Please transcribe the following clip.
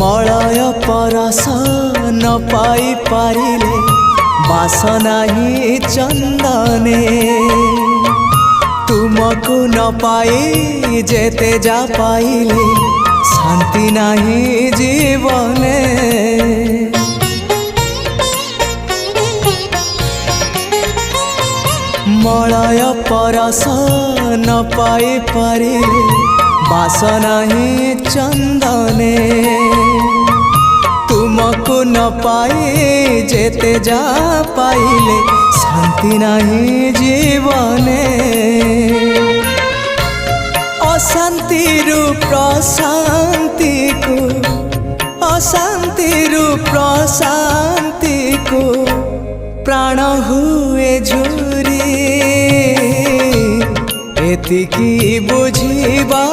Malay परस न पाई पारिले बासना ही चंदने तुमको न पाई जेते जा पाइले शांति नहीं जीवने। मलय परस न पाई पारिले बासना ही चंदने तुमको न पाई जेते जा पाइले शांति नहीं जीवने। अशांति रु प्रशांति को अशांति रु प्रशांति को प्राण हुए झुरी एतिकी बुझिबा